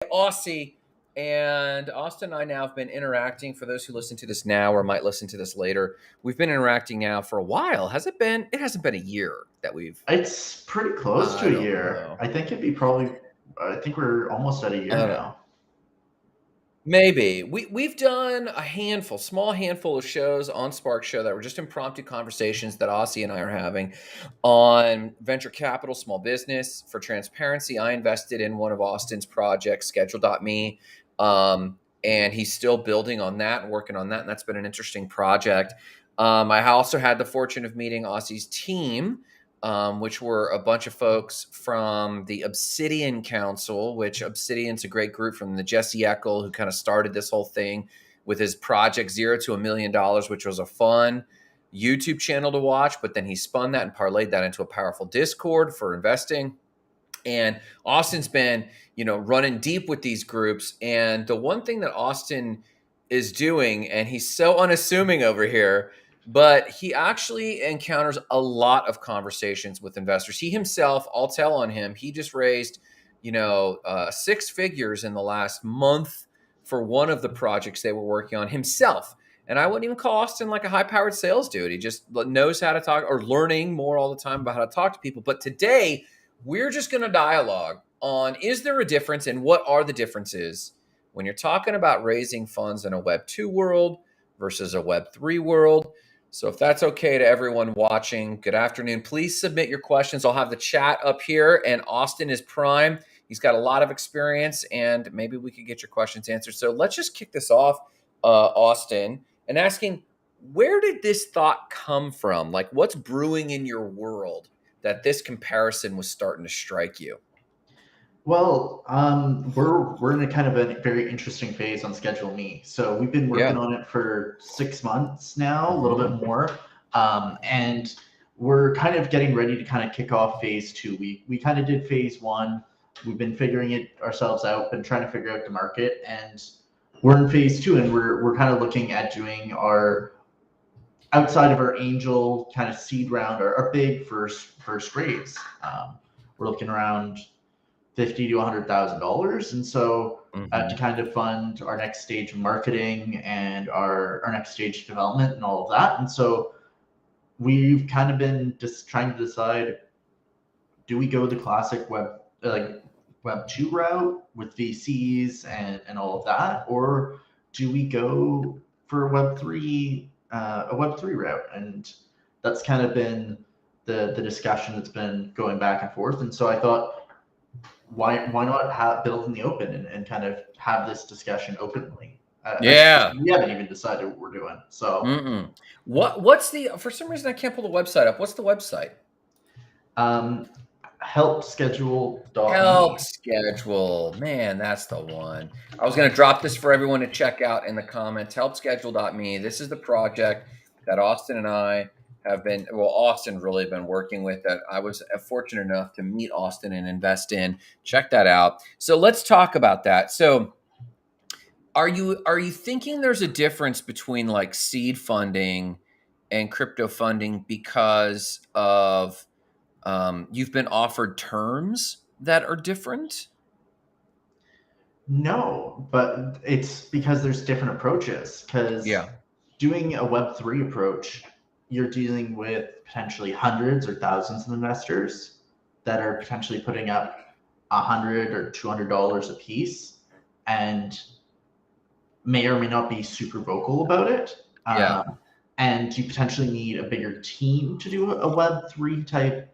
Aussie. And Austin and I now have been interacting. For those who listen to this now or might listen to this later, we've been interacting now for a while. Has it been? It hasn't been a year that we've. It's pretty close to I a don't year. know. I think it'd be probably. I think we're almost at a I year don't know. now. Maybe we've done a small handful of shows on Spark Show that were just impromptu conversations that Aussie and I are having on venture capital, small business. For transparency, I invested in one of Austin's projects, Schedule.me, and he's still building on that and working on that, and that's been an interesting project. I also had the fortune of meeting Aussie's team, which were a bunch of folks from the Obsidian Council, which Obsidian's a great group from the Jesse Eckel, who kind of started this whole thing with his project Zero to $1 Million, which was a fun YouTube channel to watch. But then he spun that and parlayed that into a powerful Discord for investing. And Austin's been, running deep with these groups. And the one thing that Austin is doing, and he's so unassuming over here, but he actually encounters a lot of conversations with investors. He himself, I'll tell on him, he just raised, 6 figures in the last month for one of the projects they were working on himself. And I wouldn't even call Austin like a high-powered sales dude. He just knows how to talk, or learning more all the time about how to talk to people. But today, we're just going to dialogue on, is there a difference, and what are the differences when you're talking about raising funds in a Web2 world versus a Web3 world. So if that's okay to everyone watching, good afternoon. Please submit your questions. I'll have the chat up here, and Austin is prime. He's got a lot of experience, and maybe we could get your questions answered. So let's just kick this off, Austin, and asking, where did this thought come from? Like, what's brewing in your world that this comparison was starting to strike you? Well, we're in a kind of a very interesting phase on Schedule Me. So we've been working Yeah. on it for 6 months now, a little Mhm. bit more, and we're kind of getting ready to kind of kick off phase two. We kind of did phase one. We've been figuring it ourselves out, been trying to figure out the market, and we're in phase two, and we're kind of looking at doing our outside of our angel kind of seed round, our big first raise. We're looking around $50,000 to $100,000, and so to kind of fund our next stage of marketing and our next stage of development and all of that. And so we've kind of been just trying to decide: do we go the classic Web2 route with VCs and all of that, or do we go for a Web3 route? And that's kind of been the discussion that's been going back and forth. And so I thought, why not build in the open and kind of have this discussion openly? Yeah. We haven't even decided what we're doing. So What's the, for some reason I can't pull the website up. What's the website? Helpschedule.me. Help Schedule. Man, that's the one. I was going to drop this for everyone to check out in the comments. Helpschedule.me. This is the project that Austin and I have been, Austin really been working with, that I was fortunate enough to meet Austin and invest in. Check that out. So let's talk about that. So are you thinking there's a difference between like seed funding and crypto funding because of you've been offered terms that are different? No, but it's because there's different approaches. Because doing a Web3 approach, you're dealing with potentially hundreds or thousands of investors that are potentially putting up $100 or $200 a piece, and may or may not be super vocal about it. And you potentially need a bigger team to do a Web3 type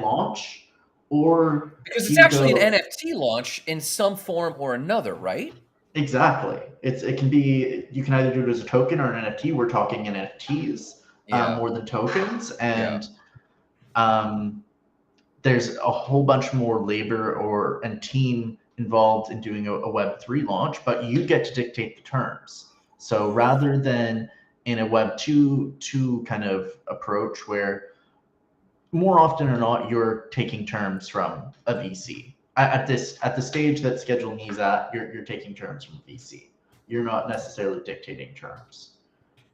launch, or because it's actually an NFT launch in some form or another, right? Exactly. It can be, you can either do it as a token or an NFT. We're talking NFTs more than tokens, and there's a whole bunch more labor and team involved in doing a Web3 launch, but you get to dictate the terms. So rather than in a Web2 kind of approach, where more often or not you're taking terms from a VC. At the stage that Schedule Me's at, you're taking terms from VC. You're not necessarily dictating terms.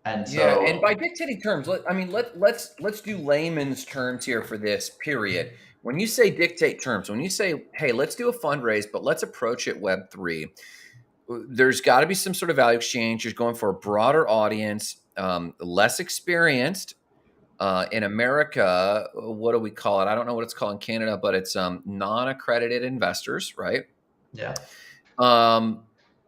And so, and by dictating terms, let's do layman's terms here for this period. When you say dictate terms, when you say, hey, let's do a fundraise, but let's approach it Web3, there's got to be some sort of value exchange. You're going for a broader audience, less experienced. In America, what do we call it? I don't know what it's called in Canada, but it's non-accredited investors, right? Yeah. Um,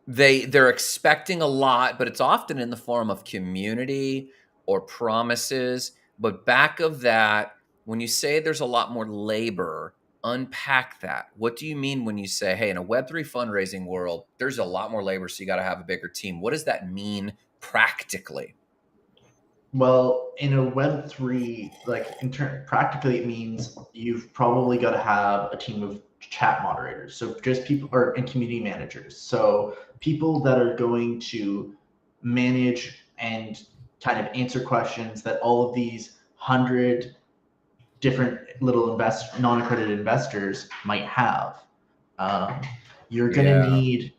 they're expecting a lot, but it's often in the form of community or promises. But back of that, when you say there's a lot more labor, unpack that. What do you mean when you say, hey, in a Web3 fundraising world, there's a lot more labor, so you got to have a bigger team? What does that mean practically? Well, in a Web3, practically it means you've probably got to have a team of chat moderators. So just people, and community managers. So people that are going to manage and kind of answer questions that all of these 100 different little non-accredited investors might have. Um, you're going to Yeah. need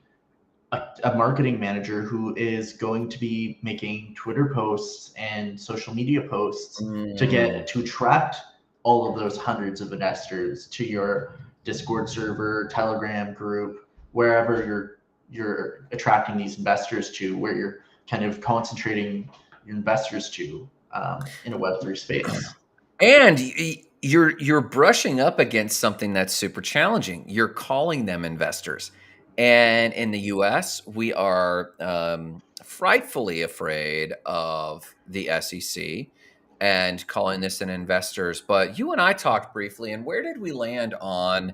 a marketing manager who is going to be making Twitter posts and social media posts to attract all of those hundreds of investors to your Discord server, Telegram group, wherever you're attracting these investors to, where you're kind of concentrating your investors to in a Web3 space. And you're brushing up against something that's super challenging. You're calling them investors. And in the US, we are frightfully afraid of the SEC and calling this an investors. But you and I talked briefly, and where did we land on?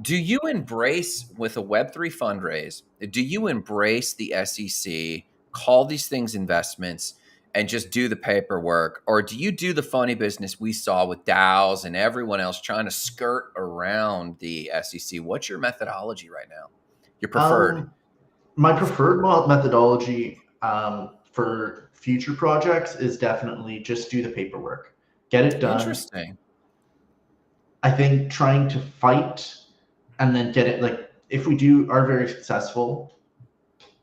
Do you embrace with a Web3 fundraise? Do you embrace the SEC, call these things investments, and just do the paperwork? Or do you do the funny business we saw with DAOs and everyone else trying to skirt around the SEC? What's your methodology right now? Your preferred? My preferred methodology for future projects is definitely just do the paperwork, get it done. Interesting. I think trying to fight and then get it, like, if we are very successful,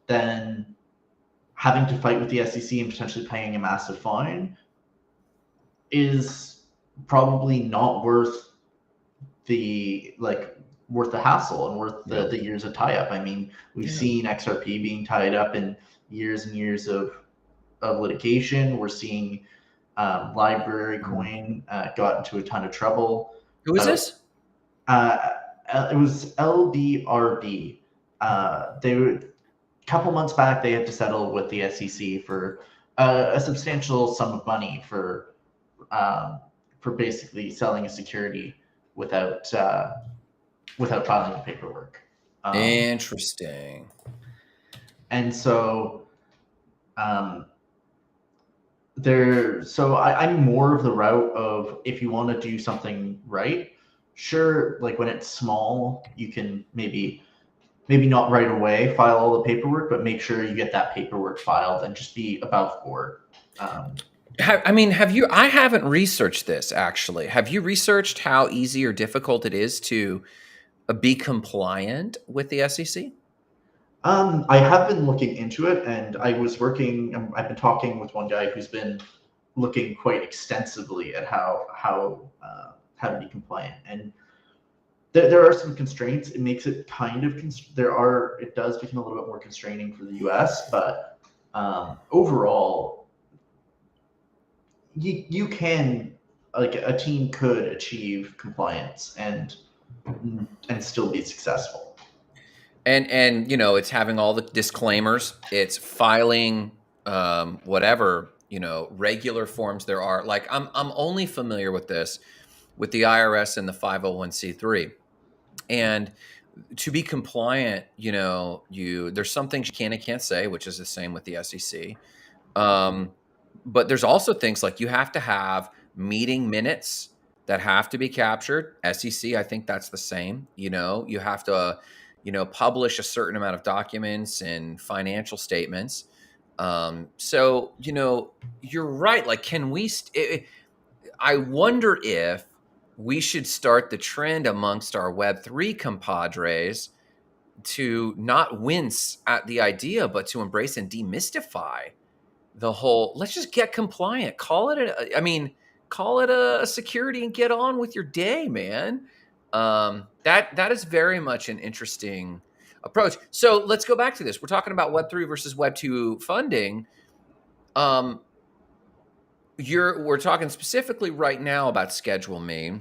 then having to fight with the SEC and potentially paying a massive fine is probably not worth the hassle and worth Yeah. the years of tie up. I mean, we've seen XRP being tied up in years and years of litigation. We're seeing Library Coin got into a ton of trouble. Who is this? It was LBRB. They were a couple months back. They had to settle with the SEC for a substantial sum of money for basically selling a security without filing the paperwork. Interesting. And so I'm more of the route of, if you want to do something right, sure, like when it's small, you can maybe not right away file all the paperwork, but make sure you get that paperwork filed and just be above board. Have you? I haven't researched this actually. Have you researched how easy or difficult it is to be compliant with the SEC? I have been looking into it, and I've been talking with one guy who's been looking quite extensively at how to be compliant. And there are some constraints. It makes it kind of it does become a little bit more constraining for the US, but overall, you can, like, a team could achieve compliance and still be successful. And it's having all the disclaimers. It's filing whatever regular forms there are. Like I'm only familiar with this with the IRS and the 501c3. And to be compliant, there's some things you can and can't say, which is the same with the SEC. But there's also things like you have to have meeting minutes that have to be captured. SEC, I think that's the same. You have to, publish a certain amount of documents and financial statements. So, you're right. Like, can we? I wonder if we should start the trend amongst our Web3 compadres to not wince at the idea, but to embrace and demystify the whole, let's just get compliant. Call it a security and get on with your day, man. That is very much an interesting approach. So let's go back to this. We're talking about Web3 versus Web2 funding. Um, we're talking specifically right now about Schedule Me.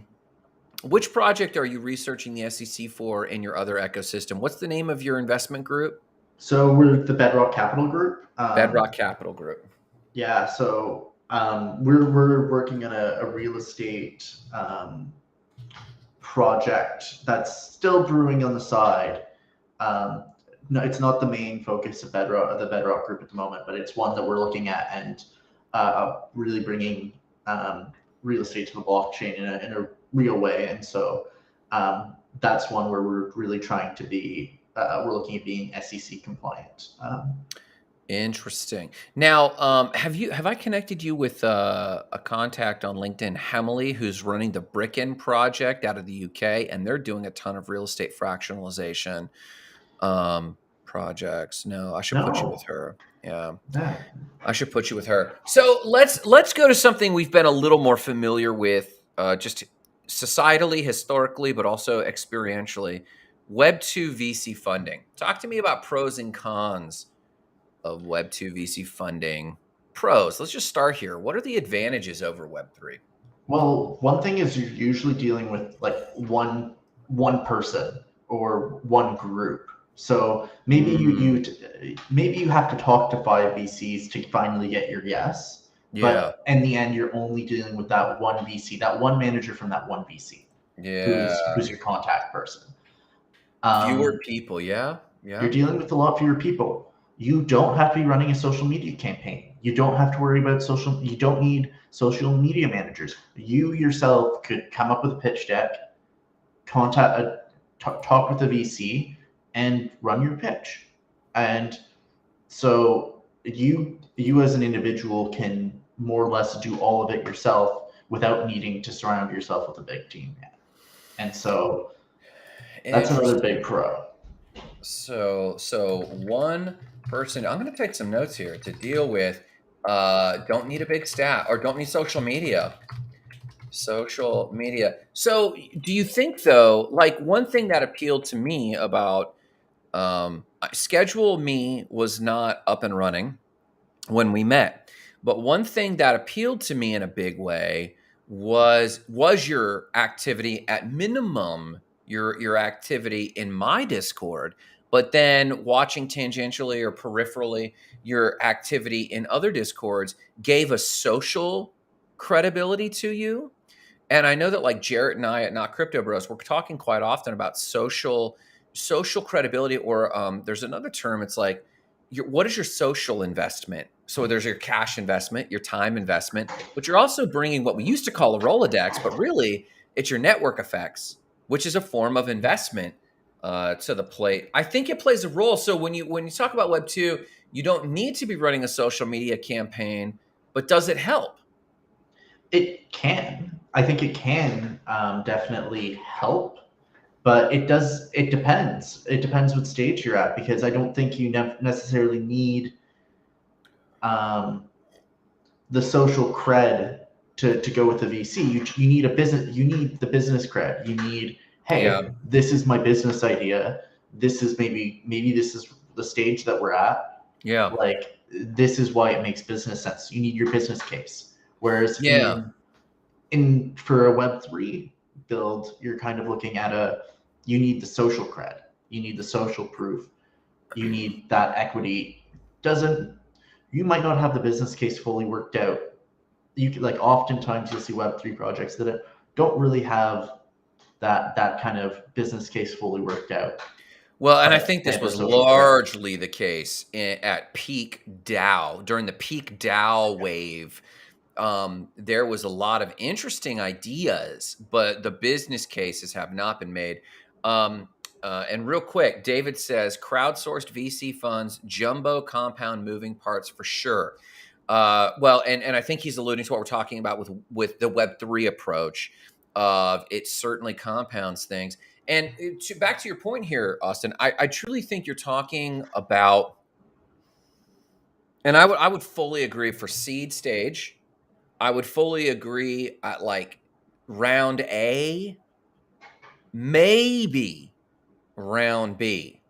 Which project are you researching the SEC for in your other ecosystem? What's the name of your investment group? So we're the Bedrock Capital Group. Bedrock Capital Group. Yeah, so we're working on a real estate project that's still brewing on the side. No, it's not the main focus of the Bedrock Group at the moment, but it's one that we're looking at and really bringing real estate to the blockchain in a real way. And so that's one where we're really trying to be. We're looking at being SEC compliant. Interesting. Now, have I connected you with a contact on LinkedIn, Hemily, who's running the Bricken project out of the UK, and they're doing a ton of real estate fractionalization projects. No, I should put you with No, her. Yeah, yeah. I should put you with her. So let's go to something we've been a little more familiar with, just societally, historically, but also experientially. Web2 VC funding. Talk to me about pros and cons of Web2 VC funding. Pros, let's just start here. What are the advantages over Web3? Well, one thing is you're usually dealing with like one person or one group. So maybe Mm, maybe you have to talk to 5 VCs to finally get your yes. yeah, But in the end, you're only dealing with that one VC, that one manager from that one VC, yeah. who's your contact person. Fewer Um, people, yeah, you're yeah. dealing with a lot fewer people. You don't have to be running a social media campaign. You don't have to worry about social. You don't need social media managers. You yourself could come up with a pitch deck, talk with a VC, and run your pitch. And so you as an individual can more or less do all of it yourself without needing to surround yourself with a big team. And so that's another Interesting. big pro. So one person, I'm going to take some notes here to deal with. Don't need a big staff or don't need social media. Social media. So, do you think though, like one thing that appealed to me about Schedule Me was not up and running when we met, but one thing that appealed to me in a big way was your activity at minimum your activity in my Discord, but then watching tangentially or peripherally your activity in other Discords gave a social credibility to you. And I know that like Jarrett and I at Not Crypto Bros, we're talking quite often about social credibility, or there's another term. It's like, what is your social investment? So there's your cash investment, your time investment, but you're also bringing what we used to call a Rolodex, but really it's your network effects, which is a form of investment to the plate. I think it plays a role. So when you talk about Web2, you don't need to be running a social media campaign, but does it help? It can. I think it can definitely help, but it does. It depends. It depends what stage you're at because I don't think you necessarily need um, the social cred to go with the VC. You need a business. You need the business cred. You need, Yeah, hey, this is my business idea. This is maybe this is the stage that we're at. yeah, Like this is why it makes business sense. You need your business case. Whereas yeah. in for a Web3 build, you're kind of looking at you need the social cred, you need the social proof, you need that equity. Doesn't You might not have the business case fully worked out. You can, like oftentimes you'll see Web3 projects that don't really have that kind of business case fully worked out, Well, and I but think they this have the was social cred. largely the case at peak DAO. During the peak DAO wave, there was a lot of interesting ideas, but the business cases have not been made. And real quick, David says crowdsourced VC funds, jumbo compound moving parts for sure. Well, and I think he's alluding to what we're talking about with the Web3 approach of it certainly compounds things. And back to your point here, Austin, I truly think you're talking about, and I would fully agree for seed stage. I would fully agree at like round A, maybe round B.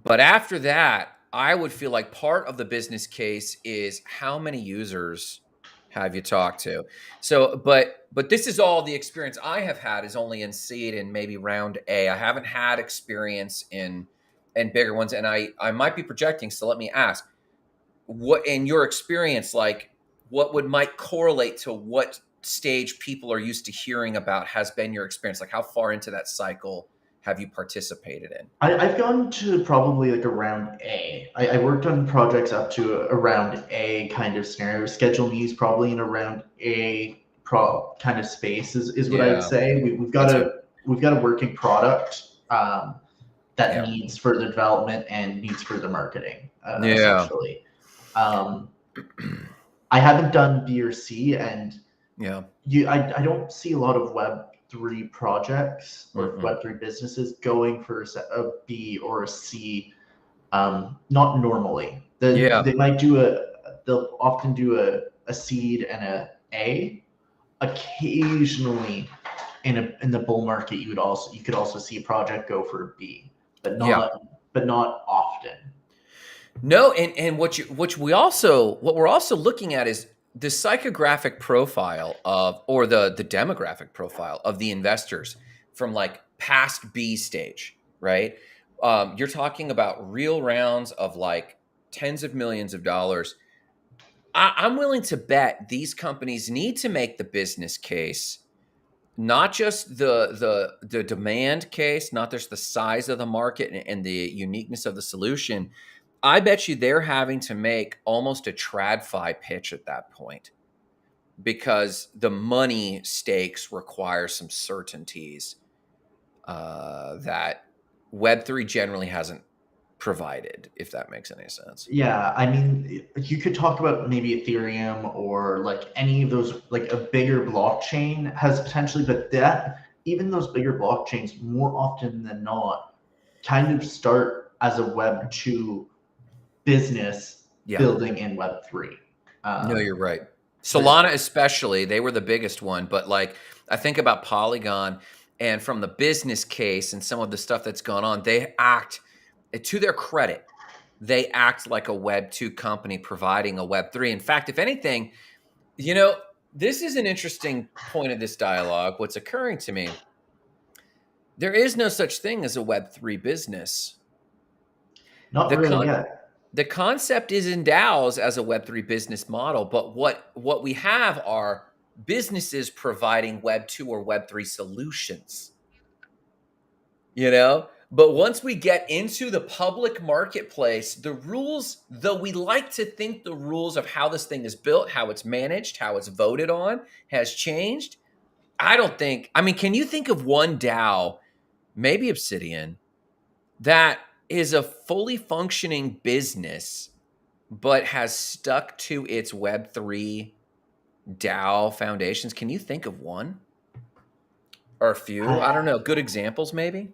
But after that, I would feel like part of the business case is how many users have you talked to? So, but this is all the experience I have had is only in seed and maybe round A. I haven't had experience in bigger ones, and I might be projecting. So let me ask, what in your experience, like what would might correlate to what stage people are used to hearing about has been your experience? Like how far into that cycle have you participated in? I've gone to probably like around A. I worked on projects up to around A kind of scenario. Schedule me is probably in around A kind of space is what I'd Yeah, say. me too. We've got a working product that Yeah. needs further development and needs further marketing, Yeah. essentially. Um, I haven't done B or C, and Yeah. I don't see a lot of Web3 projects or Mm-mm. Web3 businesses going for a B or a C. Not normally. Yeah. They might they'll often do a seed and a A. Occasionally, in the bull market, you could also see a project go for a B, Yeah. but not often. No, and what we're also looking at is the psychographic profile of or the demographic profile of the investors from like past B stage, right? You're talking about real rounds of like tens of millions of dollars. I'm willing to bet these companies need to make the business case, not just the demand case, not just the size of the market and the uniqueness of the solution. I bet you they're having to make almost a TradFi pitch at that point because the money stakes require some certainties that Web3 generally hasn't provided, if that makes any sense. Yeah, I mean, you could talk about maybe Ethereum or like any of those, like a bigger blockchain has potentially, but that even those bigger blockchains, more often than not, kind of start as a Web2 business Yeah, building in Web3. no, Um, you're right. there's, Solana, especially, they were the biggest one. But like, I think about Polygon and from the business case and some of the stuff that's gone on, they act to their credit. They act like a Web2 company providing a Web3. In fact, if anything, you know, this is an interesting point of this dialogue. What's occurring to me, there is no such thing as a Web3 business. not The really con- yet. the concept is in DAOs as a Web3 business model, but what we have are businesses providing Web2 or Web3 solutions, you know? But once we get into the public marketplace, the rules, though we like to think the rules of how this thing is built, how it's managed, how it's voted on has changed. I don't think, I mean, can you think of one DAO, maybe Obsidian, that is a fully functioning business but has stuck to its Web3 DAO foundations? Can you think of one or a few? I don't know. Good examples, maybe?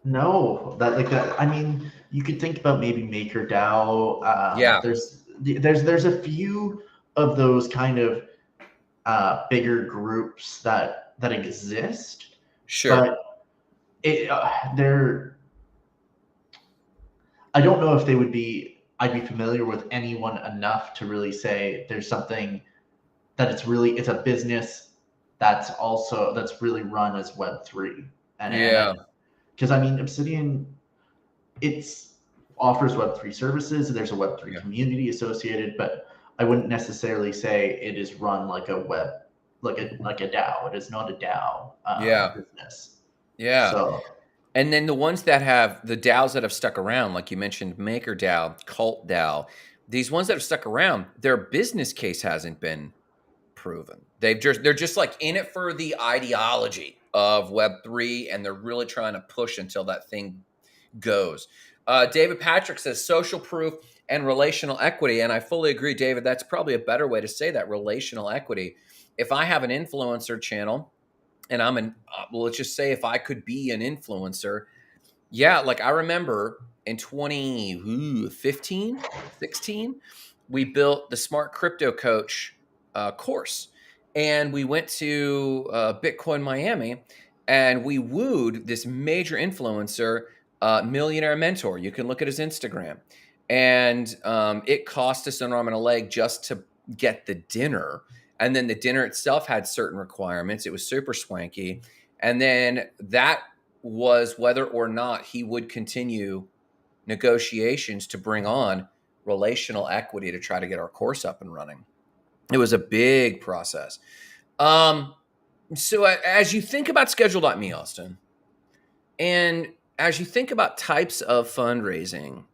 No, that like that. I mean, you could think about maybe MakerDAO. Yeah, There's a few of those kind of bigger groups that exist, sure. but they're. I don't know if they would be. I'd be familiar with anyone enough to really say there's something that it's a business that's really run as Web3, and Yeah, because I mean Obsidian it's offers Web3 services. There's a Web3 yeah, community associated, but I wouldn't necessarily say it is run like a DAO. It is not a DAO yeah, business. yeah. So And then the ones that have the DAOs that have stuck around, like you mentioned, MakerDAO, Cult DAO, these ones that have stuck around, their business case hasn't been proven. They're just like in it for the ideology of Web3, and they're really trying to push until that thing goes. David Patrick says social proof and relational equity, and I fully agree, David. That's probably a better way to say that, relational equity. If I have an influencer channel, and well, let's just say if I could be an influencer, yeah, like I remember in 2015, 16, we built the Smart Crypto Coach course. And we went to Bitcoin Miami. and we wooed this major influencer, millionaire mentor. You can look at his Instagram, and it cost us an arm and a leg just to get the dinner. And then the dinner itself had certain requirements. It was super swanky. And then that was whether or not he would continue negotiations to bring on relational equity to try to get our course up and running. It was a big process. Um, so as you think about schedule.me, Austin, and as you think about types of fundraising,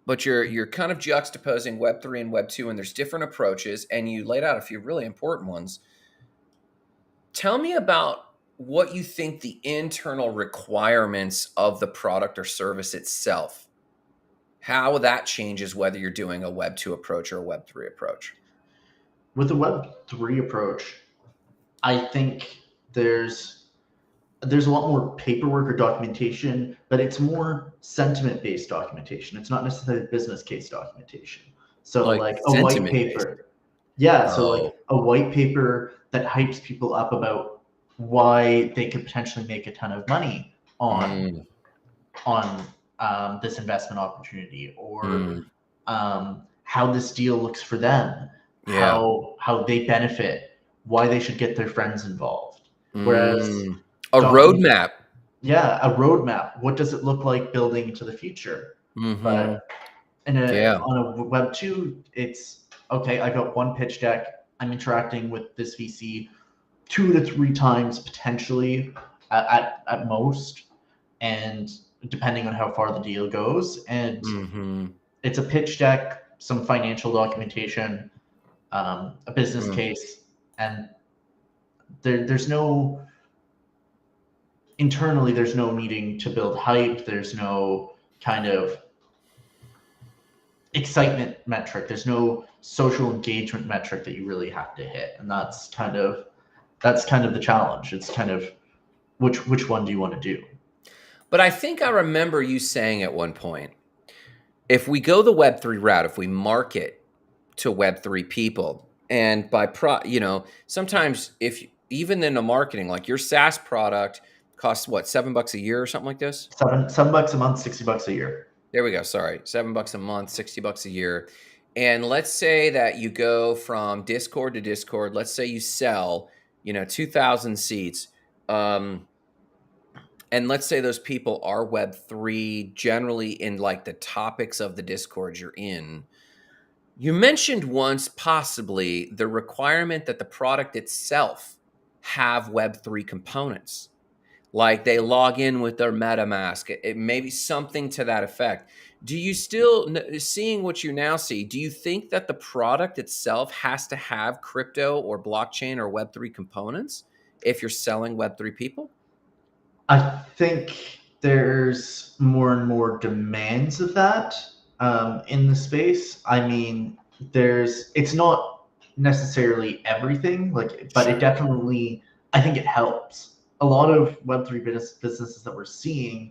but you're kind of juxtaposing Web3 and Web2, and there's different approaches, and you laid out a few really important ones. Tell me about what you think the internal requirements of the product or service itself, how that changes whether you're doing a Web2 approach or a Web3 approach. With the Web3 approach, I think there's a lot more paperwork or documentation, but it's more sentiment-based documentation. It's not necessarily business case documentation. So like a white paper. Yeah, so like a white paper that hypes people up about why they could potentially make a ton of money on this investment opportunity, or how this deal looks for them, how they benefit, why they should get their friends involved. Whereas a roadmap. Yeah, a roadmap. What does it look like building into the future? But on a Web2, it's okay, I got one pitch deck. I'm interacting with this VC 2 to 3 times potentially at most, and depending on how far the deal goes. And it's a pitch deck, some financial documentation, a business case, and there's no internally, there's no needing to build hype. There's no kind of excitement metric. There's no social engagement metric that you really have to hit. And that's kind of the challenge. It's kind of which one do you want to do? But I think I remember you saying at one point, if we go the Web3 route, if we market to Web3 people, and by sometimes if even in the marketing, like your SaaS product costs what, $7 a year or something like this? $7 a month, $60 a year. There we go. Sorry. $7 a month, $60 a year. And let's say that you go from Discord to Discord. Let's say you sell, 2,000 seats. And let's say those people are Web3, generally in like the topics of the Discord you're in. You mentioned once possibly the requirement that the product itself have Web3 components. Like they log in with their MetaMask. It may be something to that effect. Do you still, seeing what you now see, do you think that the product itself has to have crypto or blockchain or Web3 components if you're selling Web3 people? I think there's more and more demands of that in the space. I mean, it's not necessarily everything, but it definitely, I think it helps. A lot of Web3 businesses that we're seeing,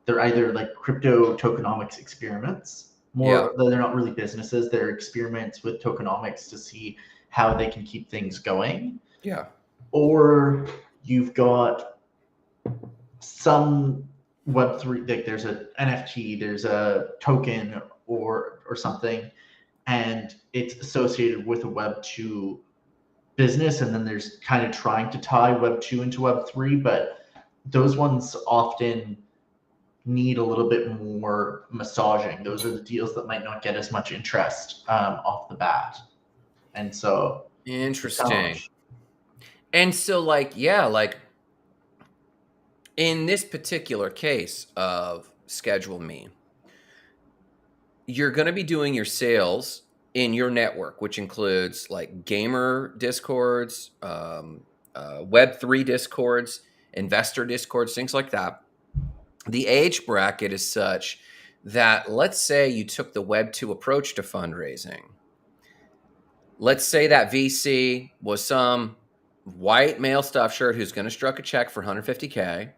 they're either like crypto tokenomics experiments. They're not really businesses. They're experiments with tokenomics to see how they can keep things going. Yeah. Or you've got some Web3, like there's an NFT, there's a token or something, and it's associated with a Web2 business, and then there's kind of trying to tie Web2 into Web3, but those ones often need a little bit more massaging. Those are the deals that might not get as much interest off the bat. And so interesting. And so in this particular case of Schedule Me, you're going to be doing your sales in your network, which includes like gamer discords, Web3 discords, investor discords, things like that. The age bracket is such that, let's say you took the Web2 approach to fundraising. Let's say that VC was some white male stuffed shirt who's going to struck a check for $150K,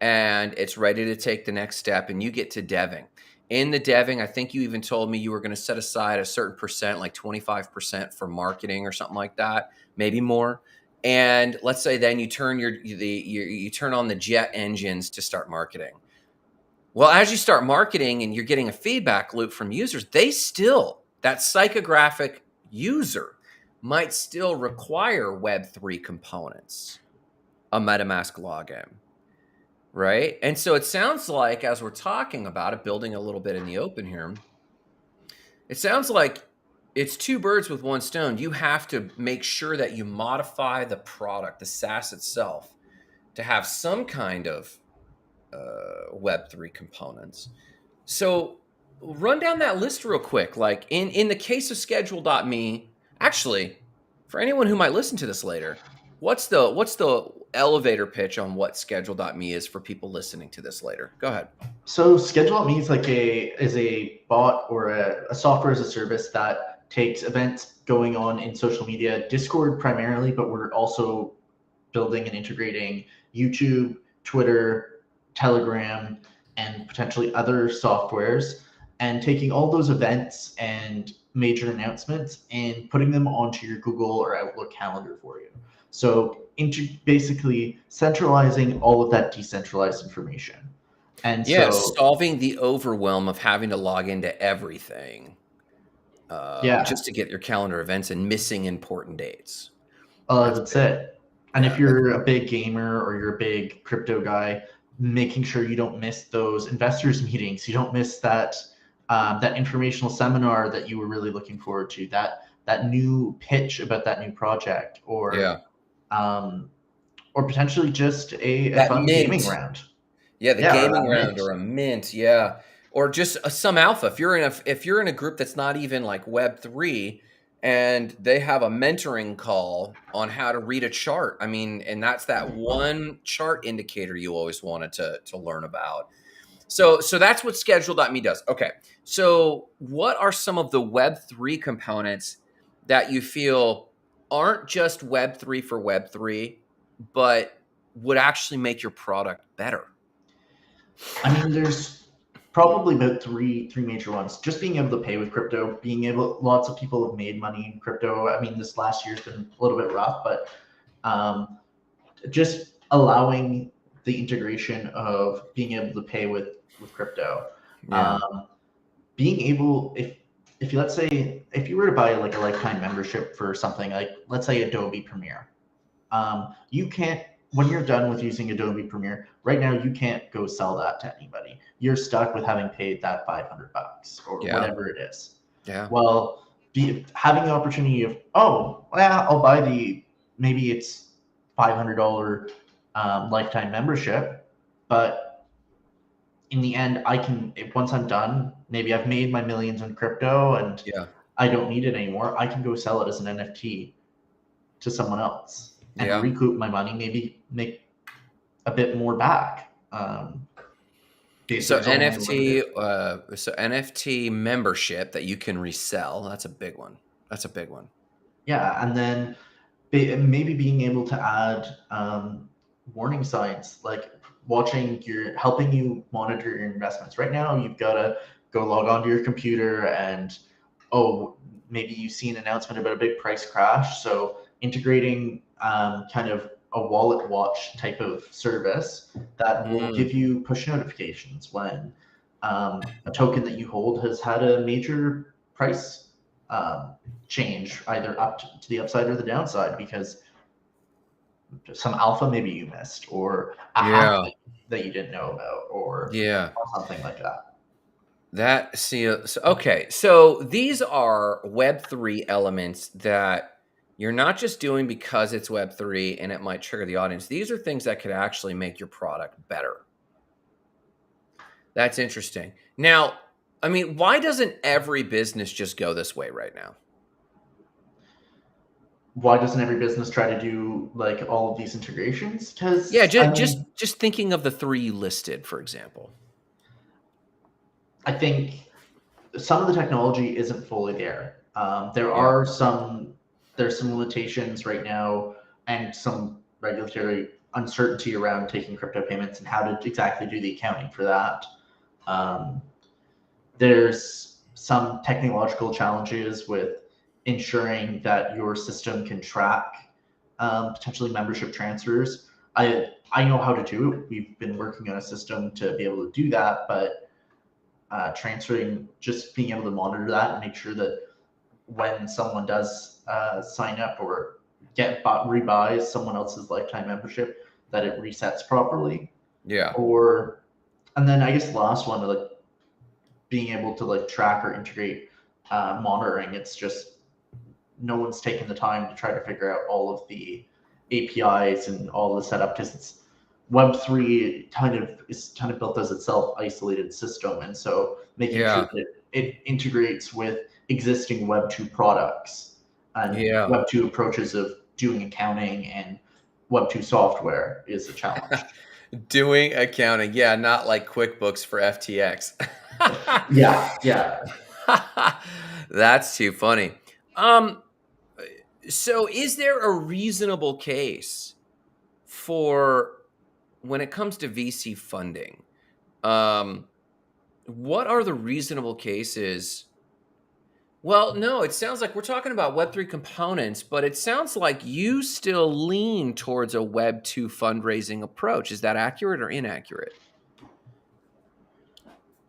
and it's ready to take the next step, and you get to deving. In the deving, I think you even told me you were going to set aside a certain percent, like 25% for marketing or something like that, maybe more. And let's say then you turn you turn on the jet engines to start marketing. Well, as you start marketing and you're getting a feedback loop from users, that psychographic user might still require Web3 components, a MetaMask login, right? And so it sounds like, as we're talking about it, building a little bit in the open here, it sounds like it's two birds with one stone. You have to make sure that you modify the product, the SaaS itself, to have some kind of Web3 components. So run down that list real quick. Like in the case of schedule.me, actually, for anyone who might listen to this later, what's the elevator pitch on what schedule.me is for people listening to this later? Go ahead. So Schedule.me is a bot or a software as a service that takes events going on in social media, Discord primarily, but we're also building and integrating YouTube, Twitter, Telegram, and potentially other softwares, and taking all those events and major announcements and putting them onto your Google or Outlook calendar for you. So basically centralizing all of that decentralized information. And Yeah, so, solving the overwhelm of having to log into everything yeah, just to get your calendar events and missing important dates. that's Big. it. And if Yeah, you're a big gamer or you're a big crypto guy, making sure you don't miss those investors meetings, you don't miss that informational seminar that you were really looking forward to, that new pitch about that new project, yeah. um, or potentially just a That fun gaming mint. round. Yeah, the Yeah, or gaming that round mint. or a mint, yeah. Or just some alpha. If you're in a group that's not even like Web3 and they have a mentoring call on how to read a chart. I mean, and that's that one chart indicator you always wanted to learn about. So that's what schedule.me does. Okay. So what are some of the Web3 components that you feel aren't just Web3 for Web3, but would actually make your product better? I mean, there's probably about three major ones. Just being able to pay with crypto, lots of people have made money in crypto. I mean, this last year's been a little bit rough, but just allowing the integration of being able to pay with crypto. Yeah. Um, Being able, if you let's say if you were to buy like a lifetime membership for something like, let's say, Adobe Premiere, you can't, when you're done with using Adobe Premiere right now, you can't go sell that to anybody. You're stuck with having paid that $500 or Yeah. whatever it is. Yeah. Well, having the opportunity of, oh, well, I'll buy maybe it's $500 lifetime membership, but in the end, once I'm done, maybe I've made my millions in crypto and Yeah. I don't need it anymore. I can go sell it as an NFT to someone else and Yeah. recoup my money, maybe make a bit more back. So There's only a NFT, limited. NFT membership that you can resell. That's a big one. That's a big one. Yeah, and then maybe being able to add warning signs, like helping you monitor your investments. Right now, you've got to go log onto your computer and, oh, maybe you see an announcement about a big price crash. So integrating kind of a wallet watch type of service that will Mm, give you push notifications when a token that you hold has had a major price um, change, either up to the upside or the downside, because some alpha maybe you missed, or a hack yeah. that you didn't know about, or Yeah. something like that. Okay. So these are Web3 elements that you're not just doing because it's Web3 and it might trigger the audience. These are things that could actually make your product better. That's interesting. Now, I mean, why doesn't every business just go this way right now? Why doesn't every business try to do like all of these integrations? Yeah, Because just just thinking of the three you listed, for example. I think some of the technology isn't fully there. Yeah. There's some limitations right now and some regulatory uncertainty around taking crypto payments and how to exactly do the accounting for that. Um, there's some technological challenges with ensuring that your system can track potentially membership transfers. I know how to do it. We've been working on a system to be able to do that, but transferring, just being able to monitor that and make sure that when someone does sign up or rebuys someone else's lifetime membership, that it resets properly. Yeah. Or, and then I guess the last one, like being able to like track or integrate monitoring. It's just no one's taken the time to try to figure out all of the APIs and all the setup, because it's Web3 is kind of built as its self-isolated system, and so making sure Yeah. that it integrates with existing Web2 products and Yeah. Web2 approaches of doing accounting and Web2 software is a challenge. Doing accounting. Yeah, not like QuickBooks for FTX. Yeah, yeah. That's too funny. Um, so is there a reasonable case for when it comes to VC funding? Um, what are the reasonable cases? Well, no, it sounds like we're talking about Web3 components, but it sounds like you still lean towards a Web2 fundraising approach. Is that accurate or inaccurate?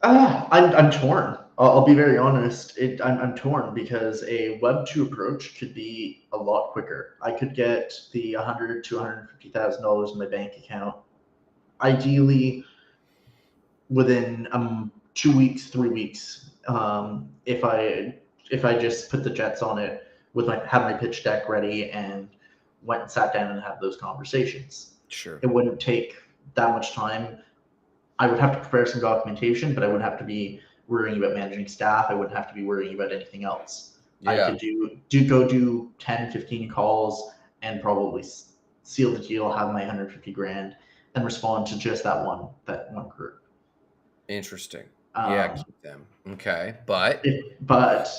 I'm torn. I'll be very honest. I'm torn because a Web2 approach could be a lot quicker. I could get the 100 to $150,000 in my bank account, ideally within 2 weeks, 3 weeks. If I just put the jets on it with have my pitch deck ready and went and sat down and had those conversations, Sure. it wouldn't take that much time. I would have to prepare some documentation, but I wouldn't have to be worrying about managing staff. I wouldn't have to be worrying about anything else. I Yeah. could do 10, 15 calls and probably seal the deal, have my 150 grand, and respond to just that one group. Interesting. Yeah, Um, keep them. Okay. But but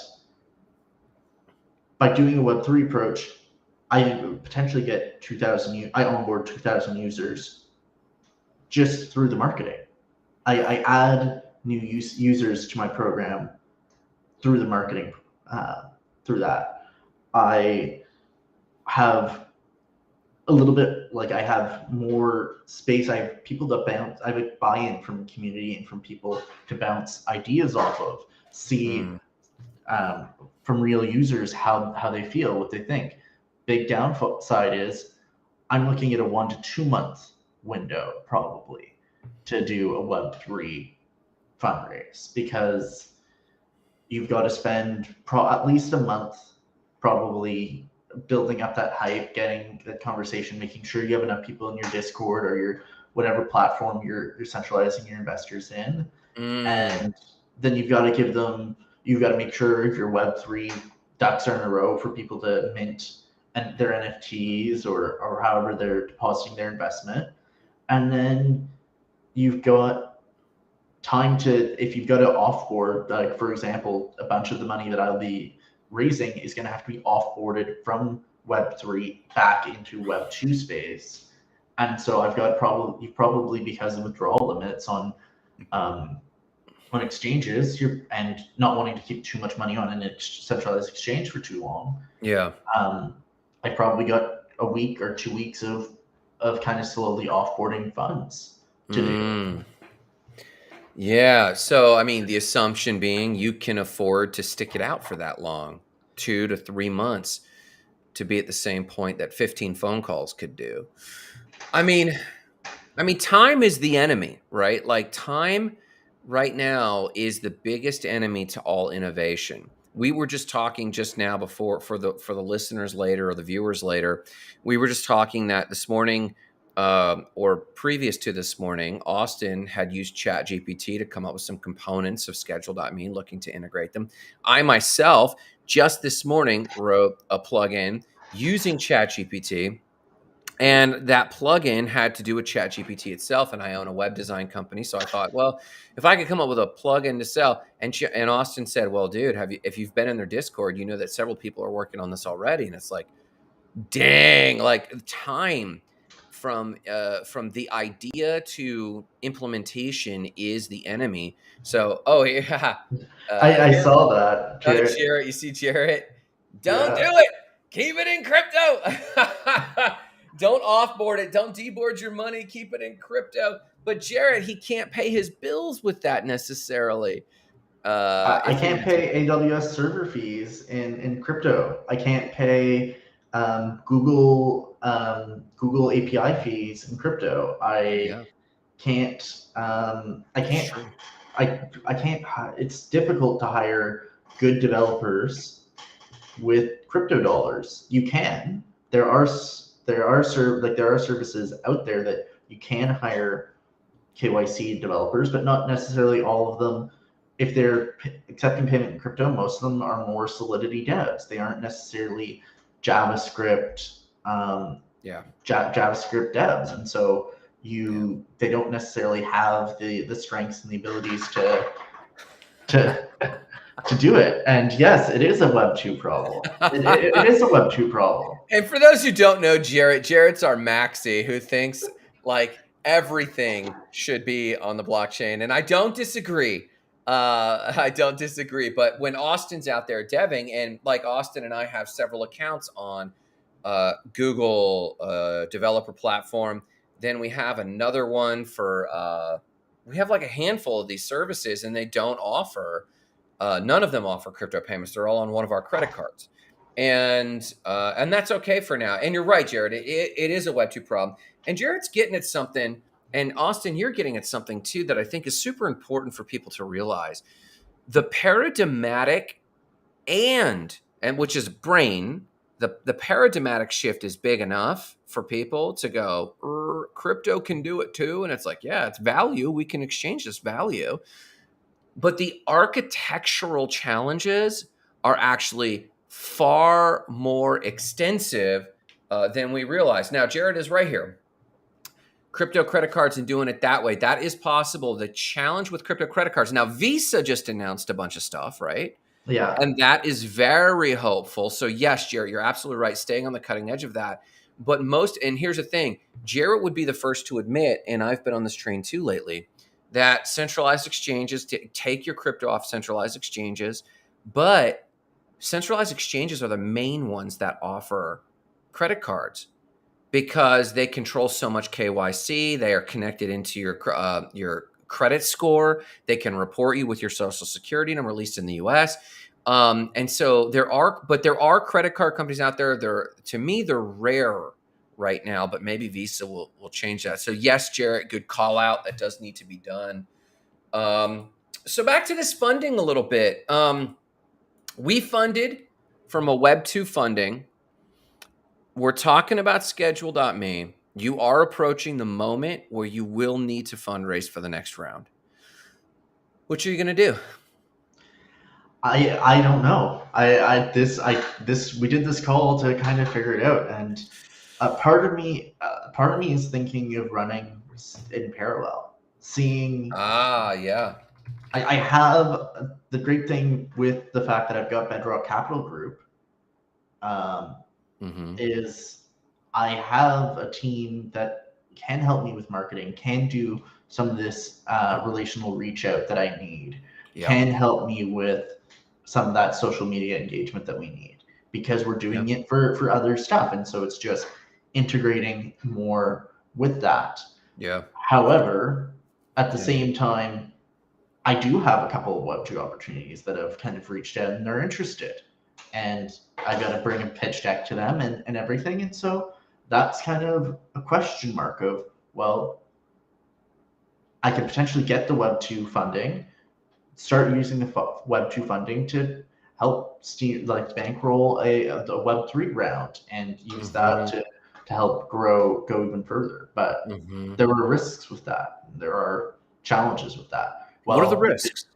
by doing a Web3 approach, I potentially get 2,000. I onboard 2,000 users just through the marketing. I add new users to my program through the marketing. Through that, I have a little bit, like I have more space. I have people to bounce. I have a buy-in from the community and from people to bounce ideas off of. See mm, um, from real users how they feel, what they think. Big downside is I'm looking at a 1 to 2 month window probably to do a Web3 fundraise, because you've got to spend at least a month probably building up that hype, getting that conversation, making sure you have enough people in your Discord or your whatever platform you're centralizing your investors in. mm, And then you've got to make sure if your Web3 ducks are in a row for people to mint and their NFTs or however they're depositing their investment. And then you've got time to, if you've got to offboard, like for example, a bunch of the money that I'll be raising is going to have to be offboarded from Web3 back into Web2 space. And so I've got probably because of withdrawal limits um, on exchanges, and not wanting to keep too much money on an centralized exchange for too long. yeah. um, I probably got a week or 2 weeks of kind of slowly offboarding funds to do. Mm. Yeah. So, I mean, the assumption being you can afford to stick it out for that long, 2 to 3 months, to be at the same point that 15 phone calls could do. I mean, time is the enemy, right? Like time right now is the biggest enemy to all innovation. We were just talking just now before for the listeners later or the viewers later. We were just talking that this morning, or previous to this morning, Austin had used ChatGPT to come up with some components of Schedule.me, looking to integrate them. I myself just this morning wrote a plugin using ChatGPT, and that plugin had to do with ChatGPT itself, and I own a web design company, so I thought, well, if I could come up with a plugin to sell, and Austin said, well, dude, if you've been in their Discord, you know that several people are working on this already, and it's like, dang, like time from the idea to implementation is the enemy. So, oh yeah, I here, saw that, oh Jared. Jarrett, you see Jarrett, don't do Yeah. it. Keep it in crypto. Don't offboard it. Don't deboard your money. Keep it in crypto. But Jared, he can't pay his bills with that necessarily. I If he can't had to. pay AWS server fees in crypto. I can't pay Google API fees in crypto. Yeah, I can't sure. I can't. It's difficult to hire good developers with crypto dollars. You can. There are services out there that you can hire KYC developers, but not necessarily all of them. If they're accepting payment in crypto, most of them are more Solidity devs. They aren't necessarily JavaScript Yeah, JavaScript devs, and so yeah. they don't necessarily have the strengths and the abilities to to do it. And yes, it is a Web2 problem. It is a Web2 problem. And for those who don't know Jared's our maxi who thinks like everything should be on the blockchain. And I don't disagree. I don't disagree. But when Austin's out there deving, and like Austin and I have several accounts on Google developer platform, then we have another one for, we have like a handful of these services and they don't offer, none of them offer crypto payments. They're all on one of our credit cards. And that's okay for now. And you're right, Jared. It is a Web2 problem. And Jared's getting at something, and Austin, you're getting at something too that I think is super important for people to realize. The paradigmatic and which is brain, the paradigmatic shift is big enough for people to go, crypto can do it too. And it's like, yeah, it's value. We can exchange this value. But the architectural challenges are actually far more extensive than we realize. Now, Jared is right here. Crypto credit cards and doing it that way, that is possible. The challenge with crypto credit cards, now Visa just announced a bunch of stuff, right? Yeah. And that is very hopeful. So yes, Jared, you're absolutely right, staying on the cutting edge of that. But and here's the thing, Jared would be the first to admit, and I've been on this train too lately, that centralized exchanges, take your crypto off centralized exchanges, but centralized exchanges are the main ones that offer credit cards because they control so much KYC. They are connected into your credit score. They can report you with your social security number, at least in the US. And so there are credit card companies out there. To me, they're rare right now, but maybe Visa will change that. So yes, Jarrett, good call out. That does need to be done. So back to this funding a little bit. We funded from a Web2 funding. We're talking about Schedule.me. You are approaching the moment where you will need to fundraise for the next round. What are you going to do? I don't know. We did this call to kind of figure it out, and part of me is thinking of running in parallel, seeing. Yeah. I have the great thing with the fact that I've got Bedrock Capital Group, is I have a team that can help me with marketing, can do some of this relational reach out that I need, can help me with some of that social media engagement that we need, because we're doing it for other stuff. And so it's just integrating more with that. Yeah. However, at the same time, I do have a couple of Web2 opportunities that have kind of reached out and they're interested. And I got to bring a pitch deck to them and everything. And so that's kind of a question mark of, well, I could potentially get the Web2 funding, start using the Web2 funding to help bankroll a Web3 round and use that to help go even further. But there are risks with that. There are challenges with that. Well, what are the risks?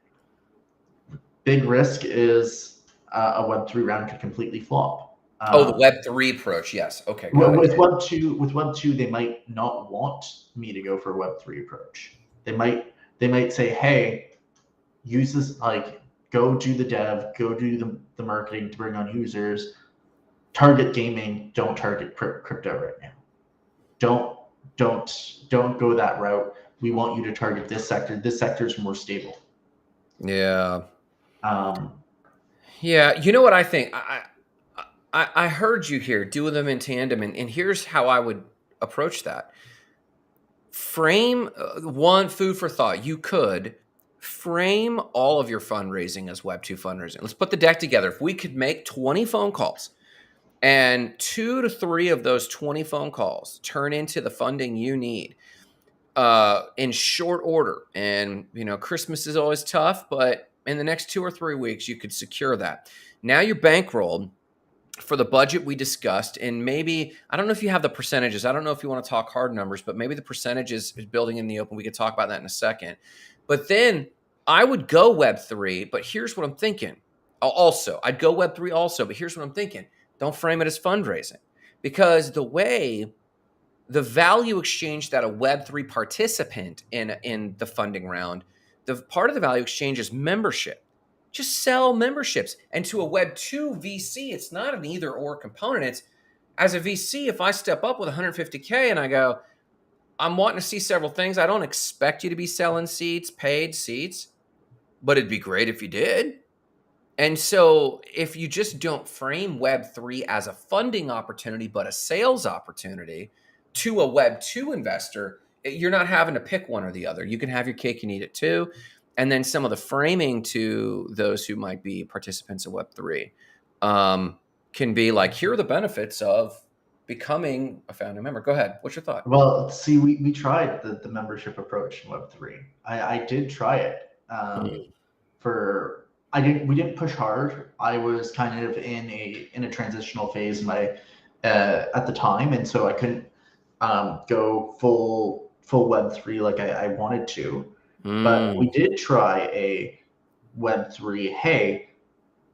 Big risk is a Web3 round could completely flop. The Web3 approach, yes. Okay, got with it. Web2, they might not want me to go for a Web3 approach. They might say, hey, use this, like, go do the dev, go do the marketing to bring on users, target gaming, don't target crypto right now. Don't go that route. We want you to target this sector. This sector is more stable. Yeah. Yeah. You know what I think? I heard you here, doing them in tandem, and here's how I would approach that. Frame one food for thought. You could frame all of your fundraising as Web2 fundraising. Let's put the deck together. If we could make 20 phone calls and 2 to 3 of those 20 phone calls turn into the funding you need in short order, and Christmas is always tough, but in the next 2 or 3 weeks, you could secure that. Now you're bankrolled for the budget we discussed, and maybe, I don't know if you have the percentages. I don't know if you want to talk hard numbers, but maybe the percentages is building in the open. We could talk about that in a second. But then I would go Web3, but here's what I'm thinking. Also, I'd go Web3 also, but here's what I'm thinking. Don't frame it as fundraising, because the value exchange that a Web3 participant in the funding round, the part of the value exchange is membership. Just sell memberships. And to a Web2 VC, it's not an either or component. It's, as a VC, if I step up with 150K and I go, I'm wanting to see several things. I don't expect you to be selling seats, paid seats, but it'd be great if you did. And so if you just don't frame Web3 as a funding opportunity, but a sales opportunity to a Web2 investor, you're not having to pick one or the other. You can have your cake and eat it too. And then some of the framing to those who might be participants in Web3 can be like, here are the benefits of becoming a founding member. Go ahead. What's your thought? Well, see, we tried the membership approach in Web3. I did try it. For we didn't push hard. I was kind of in a transitional phase in my at the time, and so I couldn't go full Web3 like I wanted to. But we did try a Web3. Hey,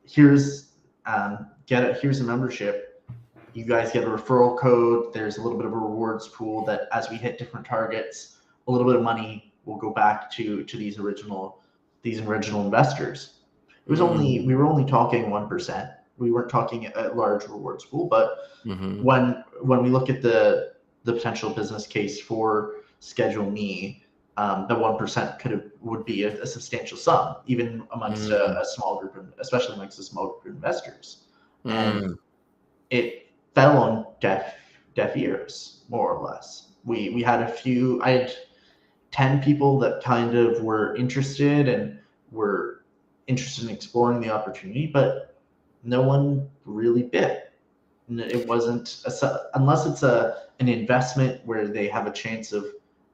here's here's a membership. You guys get a referral code. There's a little bit of a rewards pool that, as we hit different targets, a little bit of money will go back to these original investors. It was we were only talking 1%. We weren't talking a large rewards pool, but when we look at the potential business case for Schedule Me, the 1% would be a substantial sum, even amongst a small group, especially amongst a small group of investors. And it fell on deaf ears, more or less. We had I had 10 people that kind of were interested in exploring the opportunity, but no one really bit. It wasn't unless it's an investment where they have a chance of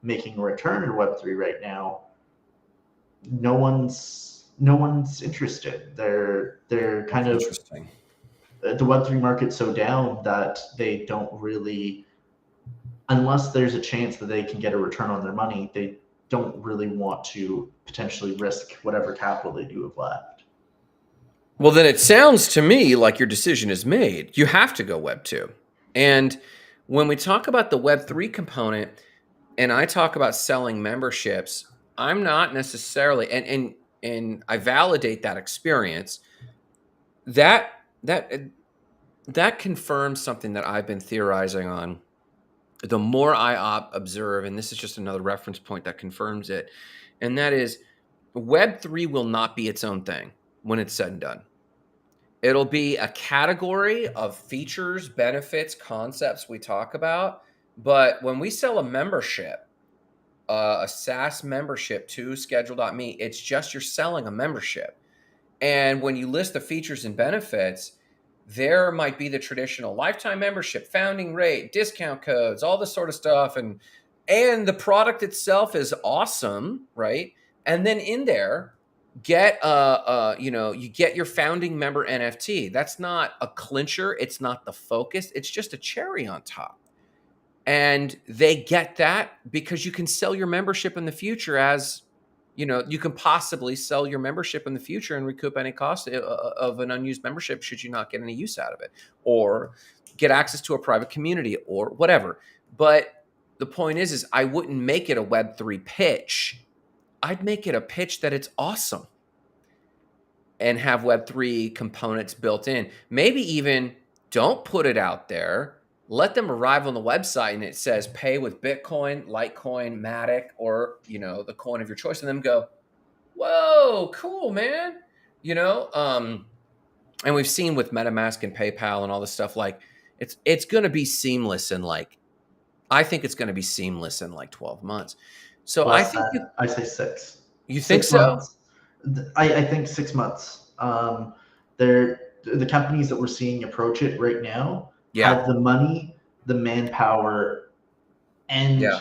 making a return in Web3 right now. No one's interested. They're kind of, the Web3 market's so down that they don't really, unless there's a chance that they can get a return on their money, they don't really want to potentially risk whatever capital they do have left. Well, then it sounds to me like your decision is made. You have to go Web2. And when we talk about the Web3 component, and I talk about selling memberships, I'm not necessarily, and I validate that experience. That confirms something that I've been theorizing on. The more I observe, and this is just another reference point that confirms it, and that is Web3 will not be its own thing when it's said and done. It'll be a category of features, benefits, concepts we talk about. But when we sell a membership, a SaaS membership to Schedule.me, it's just you're selling a membership. And when you list the features and benefits, there might be the traditional lifetime membership, founding rate, discount codes, all this sort of stuff. And the product itself is awesome, right? And then in there, get you get your founding member NFT. That's not a clincher. It's not the focus. It's just a cherry on top. And they get that because you can sell your membership in the future, as you can possibly sell your membership in the future and recoup any cost of an unused membership should you not get any use out of it, or get access to a private community or whatever. But the point is I wouldn't make it a Web3 pitch. I'd make it a pitch that it's awesome and have Web3 components built in. Maybe even don't put it out there. Let them arrive on the website and it says pay with Bitcoin, Litecoin, Matic, or the coin of your choice, and then go, whoa, cool, man. And we've seen with MetaMask and PayPal and all this stuff, like it's going to be seamless in like, I think it's going to be seamless in like 12 months. So I Less think than, I say six. you think Six so? months. I think 6 months. They're the companies that we're seeing approach it right now Yeah. have the money, the manpower, and Yeah.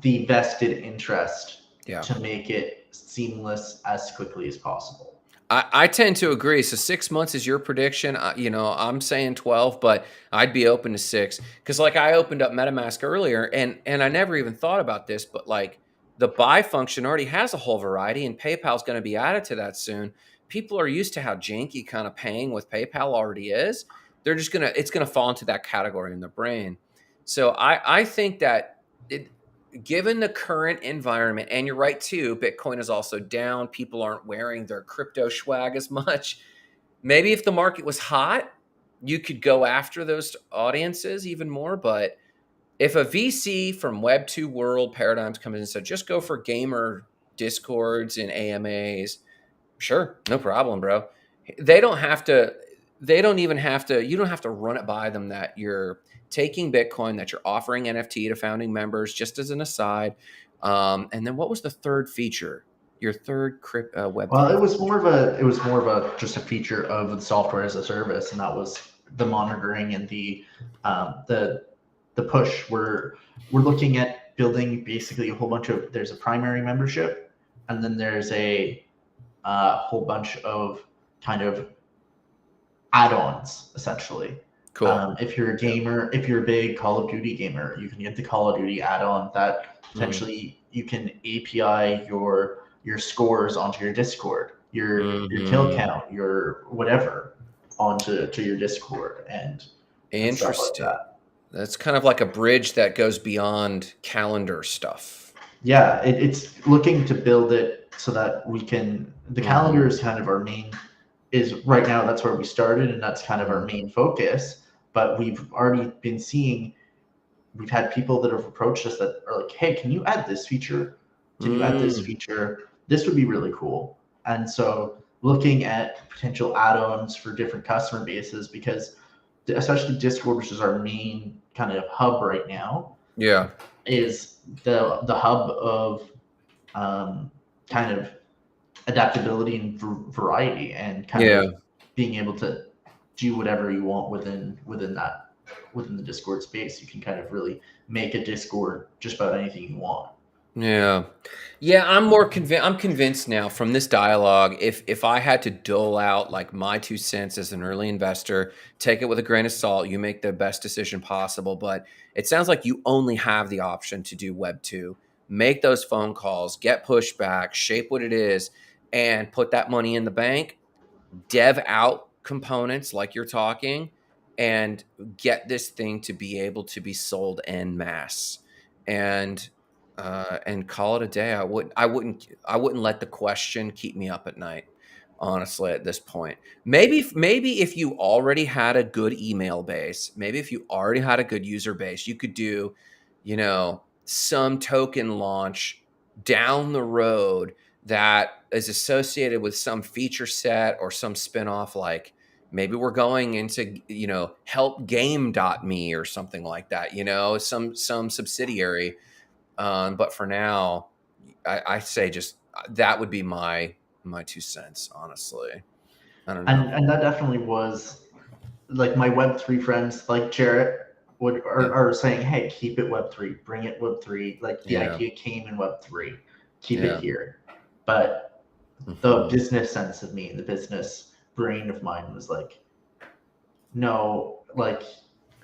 the vested interest Yeah. to make it seamless as quickly as possible. I tend to agree. So 6 months is your prediction. I'm saying 12, but I'd be open to six because, like, I opened up MetaMask earlier, and I never even thought about this, but like the buy function already has a whole variety, and PayPal's going to be added to that soon. People are used to how janky kind of paying with PayPal already is. It's gonna fall into that category in the brain. So I think that it, given the current environment, and you're right too, Bitcoin is also down. People aren't wearing their crypto swag as much. Maybe if the market was hot, you could go after those audiences even more. But if a VC from Web2 world paradigms comes in and said, just go for gamer discords and AMAs, sure, no problem, bro. They don't have to, they don't even have to, you don't have to run it by them that you're taking Bitcoin, that you're offering NFT to founding members, just as an aside. And then what was the third feature? Your third Well, Web3? it was more of a just a feature of the software as a service, and that was the monitoring and the the push. We're looking at building basically a whole bunch of. There's a primary membership, and then there's a whole bunch of kind of add-ons essentially. Cool. If you're a Yeah. gamer, if you're a big Call of Duty gamer, you can get the Call of Duty add-on that Mm. potentially you can API your scores onto your Discord, your kill Hmm. count, your whatever onto to your Discord and stuff like Interesting. that. That's kind of like a bridge that goes beyond calendar stuff. Yeah, it's looking to build it so that we can. The calendar Hmm. is kind of our main is right now that's where we started and that's kind of our Hmm. main focus, but we've already been seeing we've had people that have approached us that are like, hey, can you add this feature, can you add this Mm. feature, this would be really cool. And so looking at potential add-ons for different customer bases, because especially Discord, which is our main kind of hub right now, Yeah. is the hub of um, kind of adaptability and variety and kind Yeah. of being able to do whatever you want within that within the Discord space. You can kind of really make a Discord just about anything you want. Yeah. Yeah, I'm more convinced. I'm convinced now from this dialogue, if I had to dole out like my 2 cents as an early investor, take it with a grain of salt, you make the best decision possible, but it sounds like you only have the option to do Web 2. Make those phone calls, get pushback, shape what it is, and put that money in the bank, dev out components like you're talking, and get this thing to be able to be sold en masse. And call it a day. I wouldn't let the question keep me up at night, honestly, at this point. Maybe if you already had a good email base, maybe if you already had a good user base, you could do, some token launch down the road that is associated with some feature set or some spinoff, like maybe we're going into, helpgame.me or something like that, some subsidiary. But for now, I say just that would be my 2 cents, honestly. I don't know. And that definitely was like my Web3 friends like Jarrett Yeah. are saying, hey, keep it Web3, bring it Web3. Like the Yeah. idea came in Web3, keep it Yeah. here. But the Mhm. business sense of me, the business brain of mine was like, no, like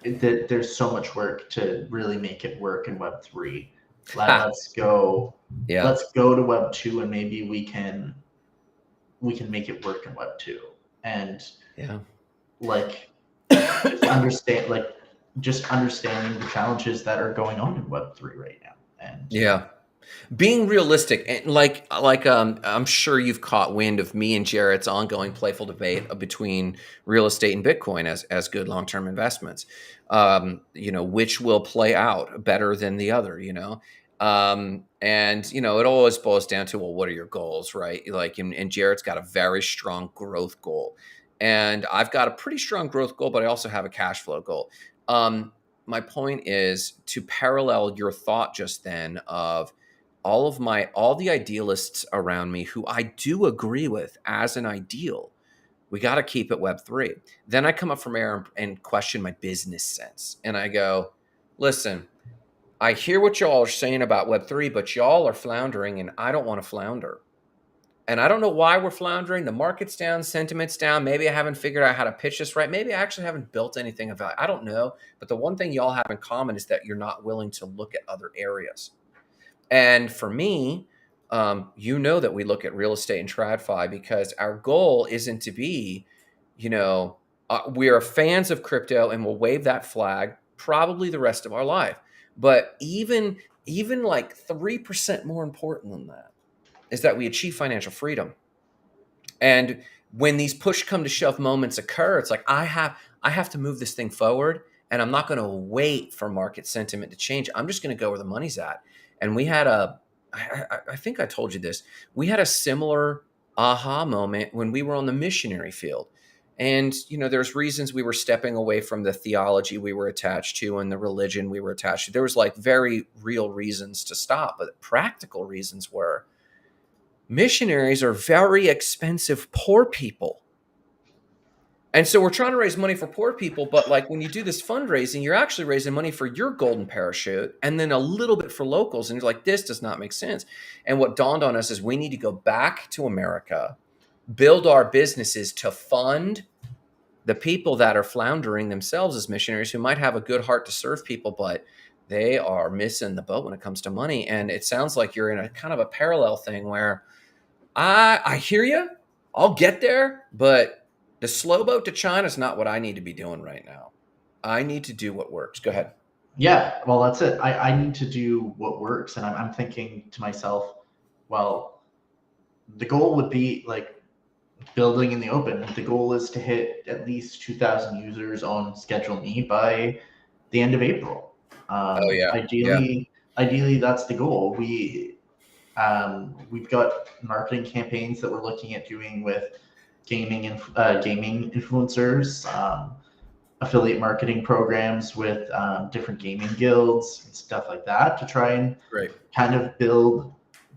there's so much work to really make it work in Web3. Ha! Let's go, Yeah. let's go to Web2, and maybe we can make it work in Web2. And Yeah. like just understand like just understanding the challenges that are going on in Web3 right now. And Yeah. Being realistic, and I'm sure you've caught wind of me and Jarrett's ongoing playful debate between real estate and Bitcoin as good long-term investments. Which will play out better than the other, and it always boils down to, well, what are your goals, right? Like, and Jarrett's got a very strong growth goal. And I've got a pretty strong growth goal, but I also have a cash flow goal. Um, my point is to parallel your thought just then of all the idealists around me who I do agree with as an ideal. We got to keep it Web3. Then I come up from air and question my business sense. And I go, listen, I hear what y'all are saying about Web3, but y'all are floundering and I don't want to flounder. And I don't know why we're floundering. The market's down, sentiment's down. Maybe I haven't figured out how to pitch this right. Maybe I actually haven't built anything of value. I don't know. But the one thing y'all have in common is that you're not willing to look at other areas. And for me, you know that we look at real estate and TradFi because our goal isn't to be, we are fans of crypto and we'll wave that flag probably the rest of our life. But even like 3% more important than that is that we achieve financial freedom. And when these push come to shove moments occur, it's like I have to move this thing forward, and I'm not going to wait for market sentiment to change. I'm just going to go where the money's at. And I think I told you this. We had a similar aha moment when we were on the missionary field. And, there's reasons we were stepping away from the theology we were attached to and the religion we were attached to. There was like very real reasons to stop, but practical reasons were missionaries are very expensive poor people. And so we're trying to raise money for poor people, but like when you do this fundraising, you're actually raising money for your golden parachute and then a little bit for locals. And you're like, this does not make sense. And what dawned on us is we need to go back to America, build our businesses to fund the people that are floundering themselves as missionaries who might have a good heart to serve people, but they are missing the boat when it comes to money. And it sounds like you're in a kind of a parallel thing where I hear you. I'll get there, but the slow boat to China is not what I need to be doing right now. I need to do what works. Go ahead. Yeah, well, that's it. I need to do what works. And I'm thinking to myself, well, the goal would be like building in the open. The goal is to hit at least 2,000 users on Schedule Me by the end of April. Oh yeah. Yeah. Ideally, that's the goal. We've got marketing campaigns that we're looking at doing with gaming influencers, affiliate marketing programs with different gaming guilds and stuff like that to try and Great. kind of build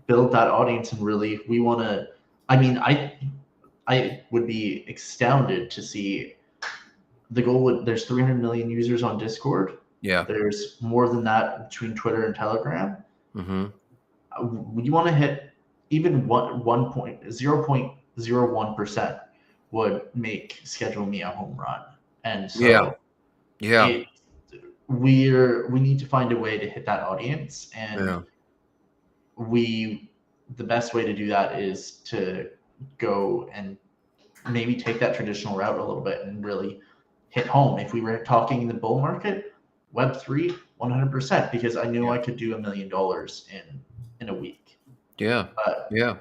that audience. And really, we want to. I mean, I would be astounded to see the goal. There's 300 million users on Discord. Yeah. There's more than that between Twitter and Telegram. Mm-hmm. You want to hit even 0.01% would make Schedule Me a home run. And so we need to find a way to hit that audience. And the best way to do that is to go and maybe take that traditional route a little bit and really hit home. If we were talking in the bull market, Web3, 100%, because I knew I could do $1 million in a week. Yeah. But yeah.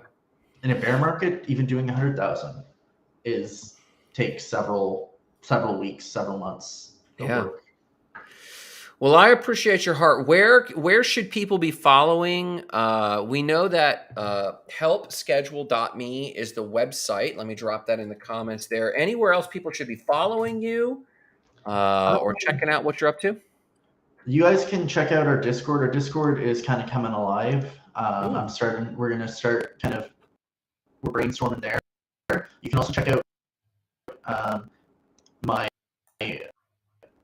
In a bear market, even doing 100,000 takes several weeks, several months of work. Well, I appreciate your heart. Where should people be following? We know that helpschedule.me is the website. Let me drop that in the comments there. Anywhere else people should be following you or checking out what you're up to? You guys can check out our Discord. Our Discord is kind of coming alive. We're going to start we're brainstorming there. You can also check out my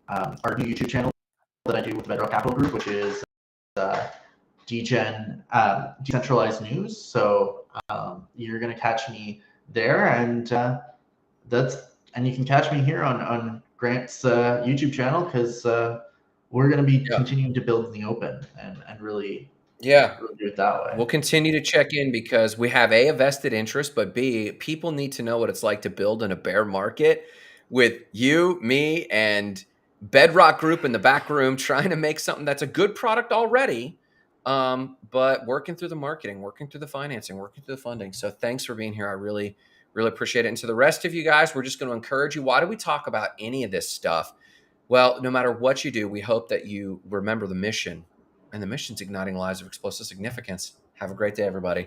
our new YouTube channel that I do with Bedrock Capital Group, which is decentralized news. So you're going to catch me there, and you can catch me here on Grant's YouTube channel, because we're going to be continuing to build in the open and really do it that way. We'll continue to check in because we have a vested interest, but B, people need to know what it's like to build in a bear market with you, me, and Bedrock Group in the back room trying to make something that's a good product already, but working through the marketing, working through the financing, working through the funding. So thanks for being here. I really, really appreciate it. And to the rest of you guys, we're just going to encourage you. Why do we talk about any of this stuff? Well, no matter what you do, we hope that you remember the mission, and the mission's igniting lives of explosive significance. Have a great day, everybody.